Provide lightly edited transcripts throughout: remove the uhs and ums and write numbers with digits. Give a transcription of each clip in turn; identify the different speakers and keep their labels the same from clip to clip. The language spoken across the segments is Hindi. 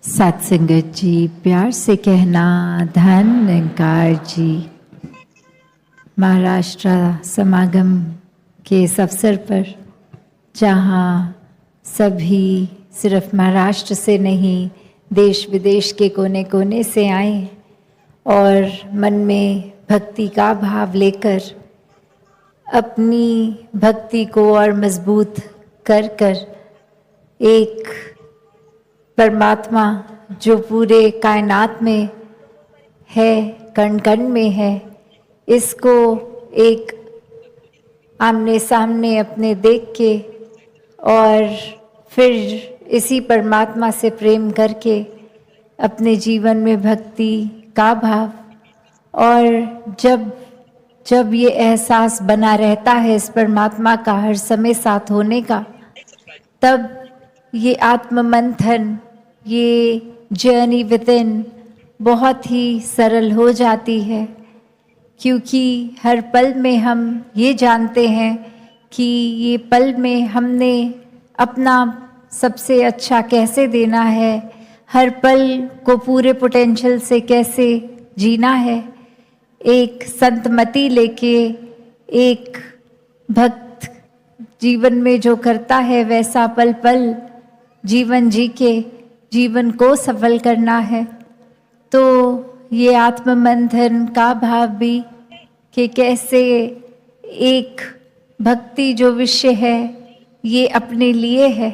Speaker 1: सात संगत जी, प्यार से कहना धन निरंकार जी। महाराष्ट्र समागम के इस अवसर पर, जहाँ सभी सिर्फ महाराष्ट्र से नहीं देश विदेश के कोने कोने से आए और मन में भक्ति का भाव लेकर अपनी भक्ति को और मजबूत कर कर एक परमात्मा जो पूरे कायनात में है, कण कण में है, इसको एक आमने सामने अपने देख के और फिर इसी परमात्मा से प्रेम करके अपने जीवन में भक्ति का भाव, और जब ये एहसास बना रहता है इस परमात्मा का हर समय साथ होने का, तब ये आत्म मंथन, ये जर्नी विद इन बहुत ही सरल हो जाती है। क्योंकि हर पल में हम ये जानते हैं कि ये पल में हमने अपना सबसे अच्छा कैसे देना है, हर पल को पूरे पोटेंशियल से कैसे जीना है। एक संतमति लेके एक भक्त जीवन में जो करता है वैसा पल पल जीवन जी के जीवन को सफल करना है। तो ये आत्म मंथन का भाव भी कि कैसे एक भक्ति जो विषय है ये अपने लिए है,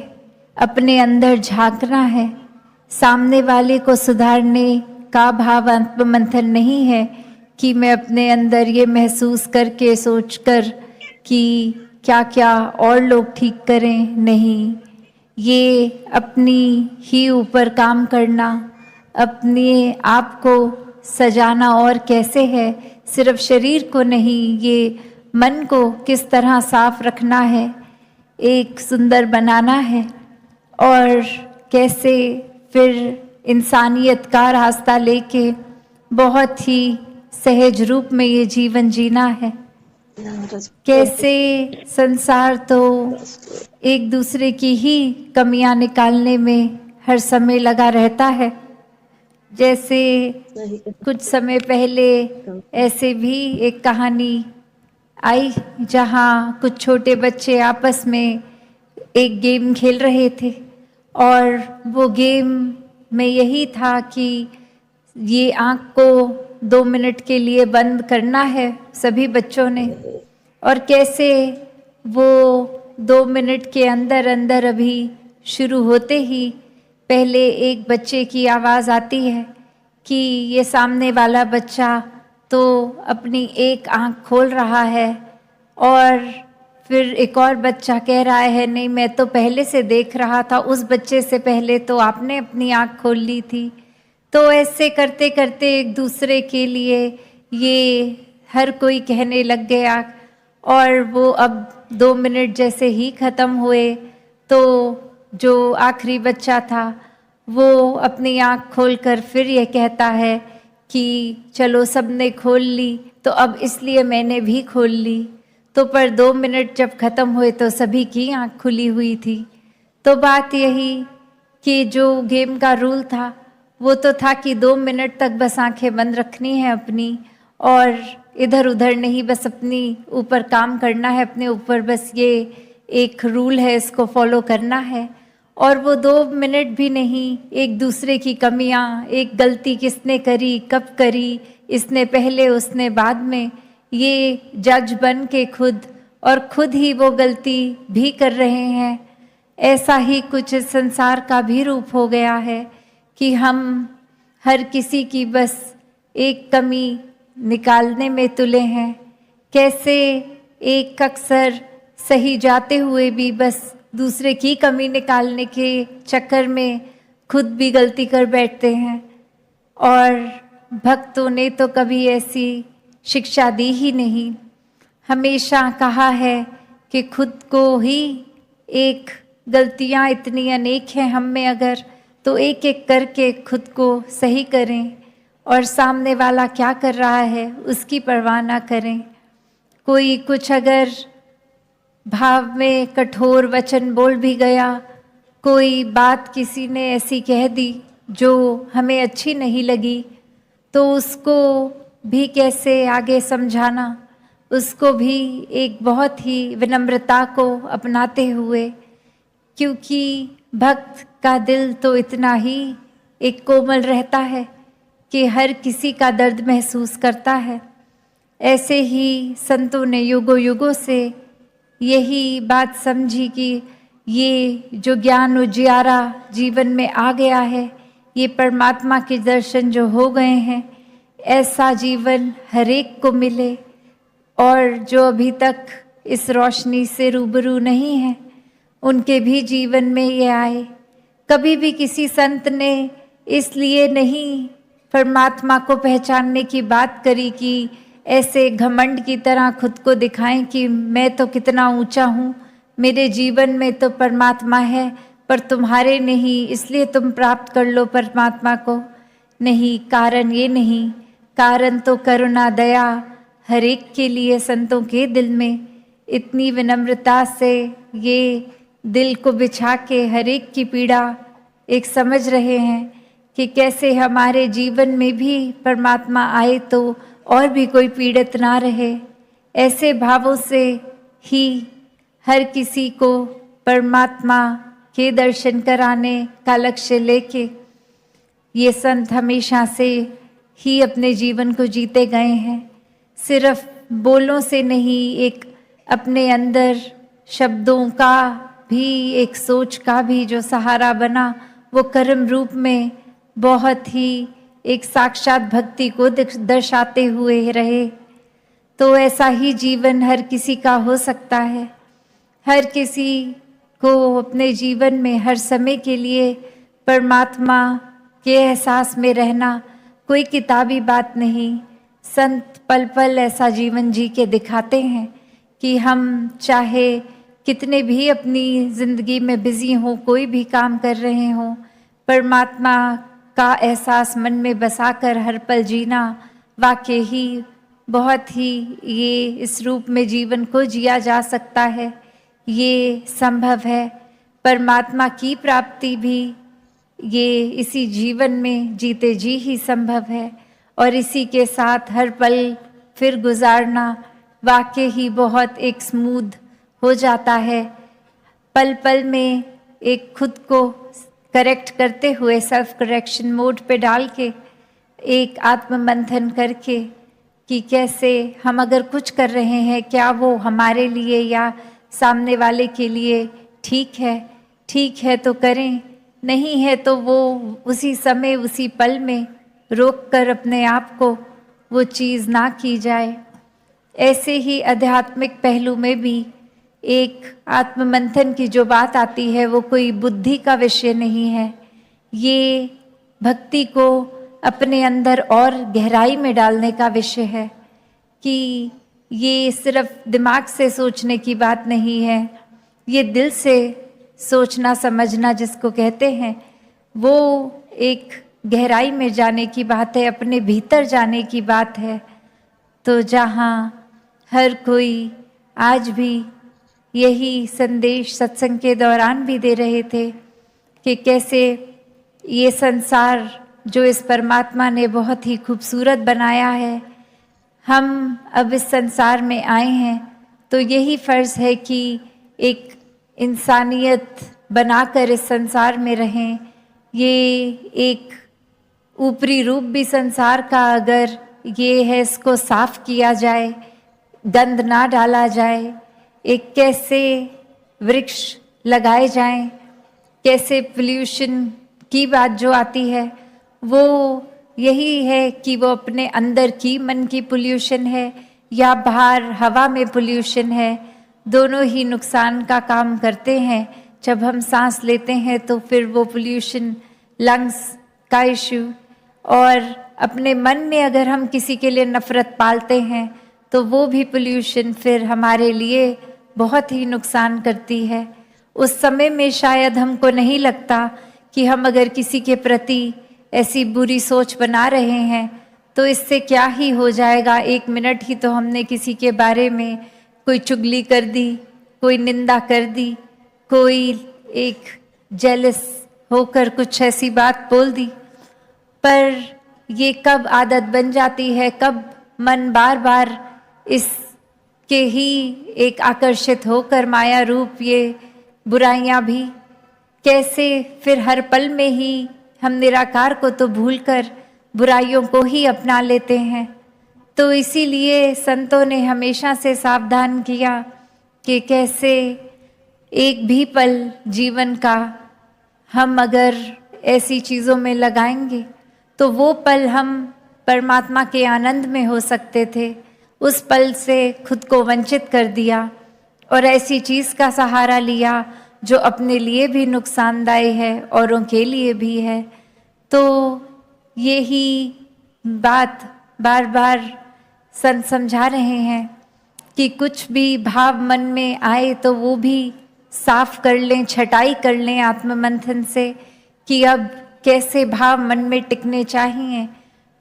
Speaker 1: अपने अंदर झांकना है, सामने वाले को सुधारने का भाव आत्म मंथन नहीं है कि मैं अपने अंदर ये महसूस करके सोचकर कि क्या क्या और लोग ठीक करें, नहीं, ये अपनी ही ऊपर काम करना, अपने आप को सजाना और कैसे है, सिर्फ शरीर को नहीं, ये मन को किस तरह साफ रखना है, एक सुंदर बनाना है, और कैसे फिर इंसानियत का रास्ता लेके बहुत ही सहज रूप में ये जीवन जीना है। कैसे संसार तो एक दूसरे की ही कमियां निकालने में हर समय लगा रहता है। जैसे कुछ समय पहले ऐसे भी एक कहानी आई जहां कुछ छोटे बच्चे आपस में एक गेम खेल रहे थे, और वो गेम में यही था कि ये आँख को 2 मिनट के लिए बंद करना है सभी बच्चों ने, और कैसे वो 2 मिनट के अंदर अंदर अभी शुरू होते ही पहले एक बच्चे की आवाज़ आती है कि ये सामने वाला बच्चा तो अपनी एक आँख खोल रहा है, और फिर एक और बच्चा कह रहा है नहीं, मैं तो पहले से देख रहा था, उस बच्चे से पहले तो आपने अपनी आँख खोल ली थी। तो ऐसे करते करते एक दूसरे के लिए ये हर कोई कहने लग गया, और वो अब 2 मिनट जैसे ही ख़त्म हुए तो जो आखिरी बच्चा था वो अपनी आँख खोलकर फिर ये कहता है कि चलो सबने खोल ली तो अब इसलिए मैंने भी खोल ली। तो पर 2 मिनट जब ख़त्म हुए तो सभी की आँख खुली हुई थी। तो बात यही कि जो गेम का रूल था वो तो था कि 2 मिनट तक बस आंखें बंद रखनी है अपनी, और इधर उधर नहीं, बस अपनी ऊपर काम करना है, अपने ऊपर बस ये एक रूल है, इसको फॉलो करना है। और वो 2 मिनट भी नहीं, एक दूसरे की कमियां, एक गलती किसने करी, कब करी, इसने पहले उसने बाद में, ये जज बन के खुद ही वो गलती भी कर रहे हैं। ऐसा ही कुछ संसार का भी रूप हो गया है कि हम हर किसी की बस एक कमी निकालने में तुले हैं। कैसे एक अक्सर सही जाते हुए भी बस दूसरे की कमी निकालने के चक्कर में खुद भी गलती कर बैठते हैं। और भक्तों ने तो कभी ऐसी शिक्षा दी ही नहीं, हमेशा कहा है कि खुद को ही एक गलतियां इतनी अनेक हैं हम में, अगर तो एक एक करके खुद को सही करें, और सामने वाला क्या कर रहा है उसकी परवाह ना करें। कोई कुछ अगर भाव में कठोर वचन बोल भी गया, कोई बात किसी ने ऐसी कह दी जो हमें अच्छी नहीं लगी, तो उसको भी कैसे आगे समझाना, उसको भी एक बहुत ही विनम्रता को अपनाते हुए, क्योंकि भक्त का दिल तो इतना ही एक कोमल रहता है कि हर किसी का दर्द महसूस करता है। ऐसे ही संतों ने युगों युगों से यही बात समझी कि ये जो ज्ञान उजियारा जीवन में आ गया है, ये परमात्मा के दर्शन जो हो गए हैं, ऐसा जीवन हर एक को मिले। और जो अभी तक इस रोशनी से रूबरू नहीं है, उनके भी जीवन में ये आए। कभी भी किसी संत ने इसलिए नहीं परमात्मा को पहचानने की बात करी कि ऐसे घमंड की तरह खुद को दिखाएं कि मैं तो कितना ऊंचा हूँ, मेरे जीवन में तो परमात्मा है, पर तुम्हारे नहीं, इसलिए तुम प्राप्त कर लो परमात्मा को। नहीं, कारण ये नहीं, कारण तो करुणा दया हर एक के लिए संतों के दिल में इतनी विनम्रता से ये दिल को बिछा के हर एक की पीड़ा एक समझ रहे हैं कि कैसे हमारे जीवन में भी परमात्मा आए तो और भी कोई पीड़ित ना रहे। ऐसे भावों से ही हर किसी को परमात्मा के दर्शन कराने का लक्ष्य लेके ये संत हमेशा से ही अपने जीवन को जीते गए हैं। सिर्फ बोलों से नहीं, एक अपने अंदर शब्दों का भी, एक सोच का भी जो सहारा बना, वो कर्म रूप में बहुत ही एक साक्षात भक्ति को दर्शाते हुए रहे। तो ऐसा ही जीवन हर किसी का हो सकता है। हर किसी को अपने जीवन में हर समय के लिए परमात्मा के एहसास में रहना कोई किताबी बात नहीं। संत पल पल ऐसा जीवन जी के दिखाते हैं कि हम चाहे कितने भी अपनी ज़िंदगी में बिज़ी हों, कोई भी काम कर रहे हों, परमात्मा का एहसास मन में बसाकर हर पल जीना वाकई ही बहुत ही ये इस रूप में जीवन को जिया जा सकता है। ये संभव है। परमात्मा की प्राप्ति भी ये इसी जीवन में जीते जी ही संभव है। और इसी के साथ हर पल फिर गुजारना वाकई ही बहुत एक स्मूथ हो जाता है। पल पल में एक खुद को करेक्ट करते हुए, सेल्फ करेक्शन मोड पे डाल के, एक आत्ममंथन करके कि कैसे हम अगर कुछ कर रहे हैं, क्या वो हमारे लिए या सामने वाले के लिए ठीक है। ठीक है तो करें, नहीं है तो वो उसी समय उसी पल में रोक कर अपने आप को वो चीज़ ना की जाए। ऐसे ही आध्यात्मिक पहलू में भी एक आत्ममंथन की जो बात आती है, वो कोई बुद्धि का विषय नहीं है। ये भक्ति को अपने अंदर और गहराई में डालने का विषय है कि ये सिर्फ दिमाग से सोचने की बात नहीं है। ये दिल से सोचना समझना जिसको कहते हैं, वो एक गहराई में जाने की बात है, अपने भीतर जाने की बात है। तो जहाँ हर कोई आज भी यही संदेश सत्संग के दौरान भी दे रहे थे कि कैसे ये संसार जो इस परमात्मा ने बहुत ही खूबसूरत बनाया है, हम अब इस संसार में आए हैं तो यही फ़र्ज़ है कि एक इंसानियत बनाकर इस संसार में रहें। ये एक ऊपरी रूप भी संसार का अगर ये है, इसको साफ किया जाए, गंद ना डाला जाए, एक कैसे वृक्ष लगाए जाएं, कैसे पोल्यूशन की बात जो आती है वो यही है कि वो अपने अंदर की मन की पोल्यूशन है या बाहर हवा में पोल्यूशन है, दोनों ही नुकसान का काम करते हैं। जब हम सांस लेते हैं तो फिर वो पोल्यूशन लंग्स का इशू, और अपने मन में अगर हम किसी के लिए नफ़रत पालते हैं तो वो भी पोल्यूशन फिर हमारे लिए बहुत ही नुकसान करती है। उस समय में शायद हमको नहीं लगता कि हम अगर किसी के प्रति ऐसी बुरी सोच बना रहे हैं तो इससे क्या ही हो जाएगा, 1 मिनट ही तो हमने किसी के बारे में कोई चुगली कर दी, कोई निंदा कर दी, कोई एक जेलस होकर कुछ ऐसी बात बोल दी पर ये कब आदत बन जाती है, कब मन बार बार इसके ही एक आकर्षित होकर माया रूप ये बुराइयां भी, कैसे फिर हर पल में ही हम निराकार को तो भूलकर बुराइयों को ही अपना लेते हैं। तो इसीलिए संतों ने हमेशा से सावधान किया कि कैसे एक भी पल जीवन का हम अगर ऐसी चीज़ों में लगाएंगे तो वो पल हम परमात्मा के आनंद में हो सकते थे। उस पल से खुद को वंचित कर दिया और ऐसी चीज़ का सहारा लिया जो अपने लिए भी नुकसानदायक है, औरों के लिए भी है। तो यही बात बार बार संत समझा रहे हैं कि कुछ भी भाव मन में आए तो वो भी साफ कर लें, छटाई कर लें आत्ममंथन से कि अब कैसे भाव मन में टिकने चाहिए।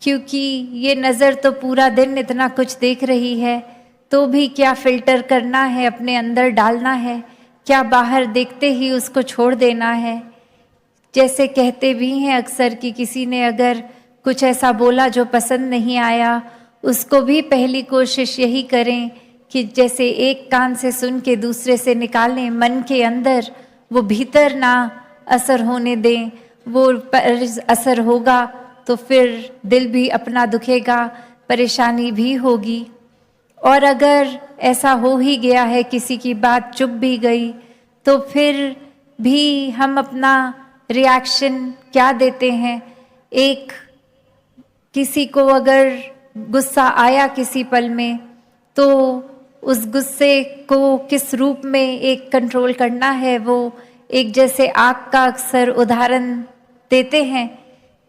Speaker 1: क्योंकि ये नज़र तो पूरा दिन इतना कुछ देख रही है, तो भी क्या फिल्टर करना है, अपने अंदर डालना है, क्या बाहर देखते ही उसको छोड़ देना है। जैसे कहते भी हैं अक्सर कि किसी ने अगर कुछ ऐसा बोला जो पसंद नहीं आया, उसको भी पहली कोशिश यही करें कि जैसे एक कान से सुन के दूसरे से निकालें, मन के अंदर वो भीतर ना असर होने दें। वो असर होगा तो फिर दिल भी अपना दुखेगा, परेशानी भी होगी। और अगर ऐसा हो ही गया है, किसी की बात चुप भी गई, तो फिर भी हम अपना रिएक्शन क्या देते हैं। एक किसी को अगर गुस्सा आया किसी पल में, तो उस गुस्से को किस रूप में एक कंट्रोल करना है। वो एक जैसे आग का अक्सर उदाहरण देते हैं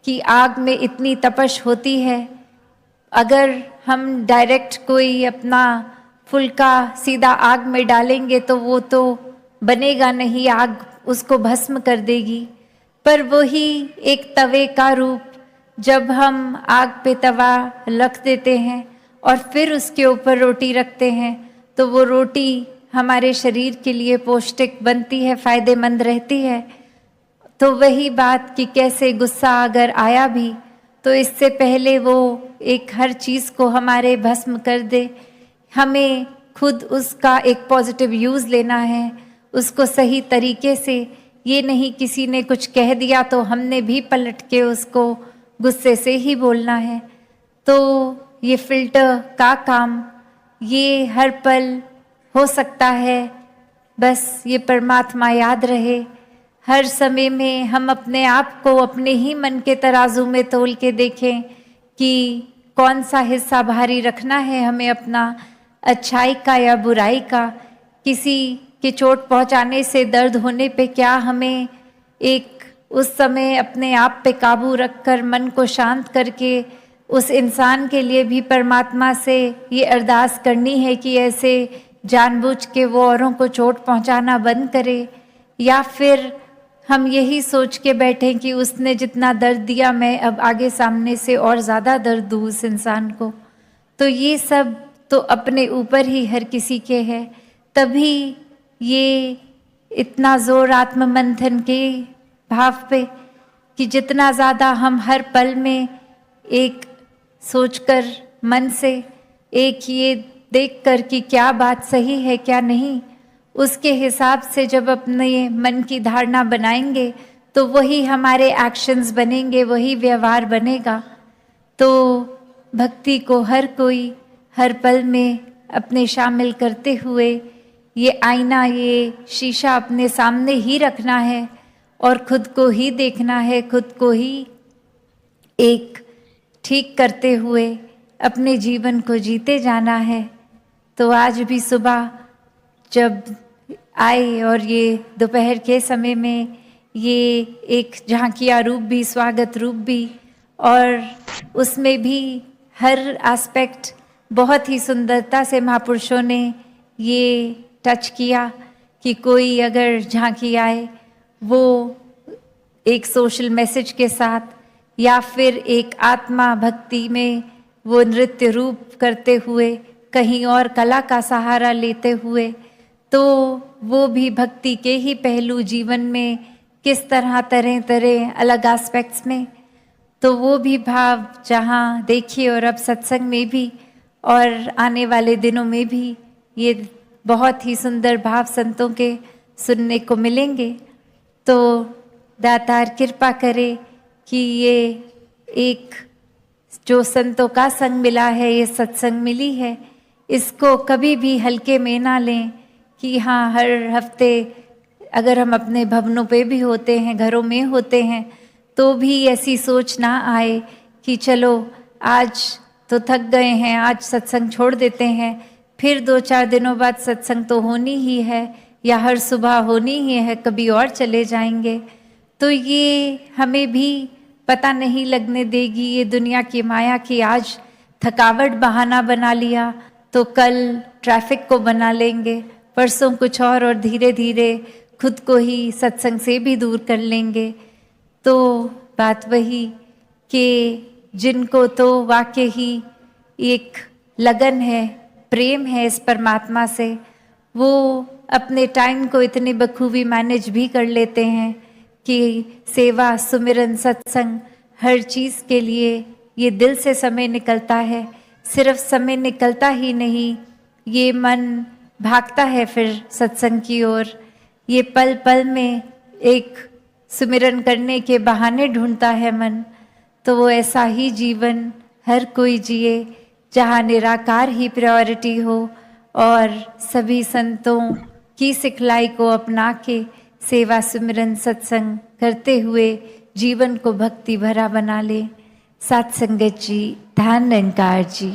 Speaker 1: कि आग में इतनी तपश होती है, अगर हम डायरेक्ट कोई अपना फुल्का सीधा आग में डालेंगे तो वो तो बनेगा नहीं, आग उसको भस्म कर देगी। पर वही एक तवे का रूप, जब हम आग पे तवा रख देते हैं और फिर उसके ऊपर रोटी रखते हैं, तो वो रोटी हमारे शरीर के लिए पौष्टिक बनती है, फायदेमंद रहती है। तो वही बात कि कैसे गुस्सा अगर आया भी, तो इससे पहले वो एक हर चीज़ को हमारे भस्म कर दे, हमें खुद उसका एक पॉजिटिव यूज़ लेना है, उसको सही तरीके से। ये नहीं किसी ने कुछ कह दिया तो हमने भी पलट के उसको गुस्से से ही बोलना है। तो ये फिल्टर का काम ये हर पल हो सकता है, बस ये परमात्मा याद रहे। हर समय में हम अपने आप को अपने ही मन के तराजू में तोल के देखें कि कौन सा हिस्सा भारी रखना है हमें, अपना अच्छाई का या बुराई का। किसी के चोट पहुंचाने से दर्द होने पे क्या हमें एक उस समय अपने आप पे काबू रखकर मन को शांत करके उस इंसान के लिए भी परमात्मा से ये अरदास करनी है कि ऐसे जानबूझ के वो औरों को चोट पहुंचाना बंद करे, या फिर हम यही सोच के बैठें कि उसने जितना दर्द दिया मैं अब आगे सामने से और ज़्यादा दर्द दूँ उस इंसान को। तो ये सब तो अपने ऊपर ही हर किसी के है। तभी ये इतना जोर आत्ममंथन के भाव पे कि जितना ज़्यादा हम हर पल में एक सोचकर मन से एक ये देखकर कि क्या बात सही है क्या नहीं, उसके हिसाब से जब अपने मन की धारणा बनाएंगे तो वही हमारे एक्शंस बनेंगे, वही व्यवहार बनेगा। तो भक्ति को हर कोई हर पल में अपने शामिल करते हुए ये आईना, ये शीशा अपने सामने ही रखना है और खुद को ही देखना है, खुद को ही एक ठीक करते हुए अपने जीवन को जीते जाना है। तो आज भी सुबह जब आए और ये दोपहर के समय में ये एक झांकिया रूप भी, स्वागत रूप भी, और उसमें भी हर एस्पेक्ट बहुत ही सुंदरता से महापुरुषों ने ये टच किया कि कोई अगर झांकी आए वो एक सोशल मैसेज के साथ या फिर एक आत्मा भक्ति में वो नृत्य रूप करते हुए, कहीं और कला का सहारा लेते हुए, तो वो भी भक्ति के ही पहलू जीवन में किस तरह तरह तरह अलग एस्पेक्ट्स में तो वो भी भाव जहाँ देखिए, और अब सत्संग में भी और आने वाले दिनों में भी ये बहुत ही सुंदर भाव संतों के सुनने को मिलेंगे। तो दातार कृपा करे कि ये एक जो संतों का संग मिला है, ये सत्संग मिली है, इसको कभी भी हल्के में ना लें कि हाँ हर हफ्ते अगर हम अपने भवनों पे भी होते हैं, घरों में होते हैं, तो भी ऐसी सोच ना आए कि चलो आज तो थक गए हैं, आज सत्संग छोड़ देते हैं, फिर 2-4 दिनों बाद सत्संग तो होनी ही है या हर सुबह होनी ही है, कभी और चले जाएंगे। तो ये हमें भी पता नहीं लगने देगी ये दुनिया की माया कि आज थकावट बहाना बना लिया तो कल ट्रैफिक को बना लेंगे, परसों कुछ और धीरे धीरे खुद को ही सत्संग से भी दूर कर लेंगे। तो बात वही कि जिनको तो वाकई ही एक लगन है, प्रेम है इस परमात्मा से, वो अपने टाइम को इतने बखूबी मैनेज भी कर लेते हैं कि सेवा, सुमिरन, सत्संग, हर चीज़ के लिए ये दिल से समय निकलता है। सिर्फ समय निकलता ही नहीं, ये मन भागता है फिर सत्संग की ओर। ये पल पल में एक सुमिरन करने के बहाने ढूंढता है मन। तो वो ऐसा ही जीवन हर कोई जिए जहाँ निराकार ही प्रायोरिटी हो और सभी संतों की सिखलाई को अपना के सेवा, सुमिरन, सत्संग करते हुए जीवन को भक्ति भरा बना ले। सात संगत जी, धन निरंकार जी।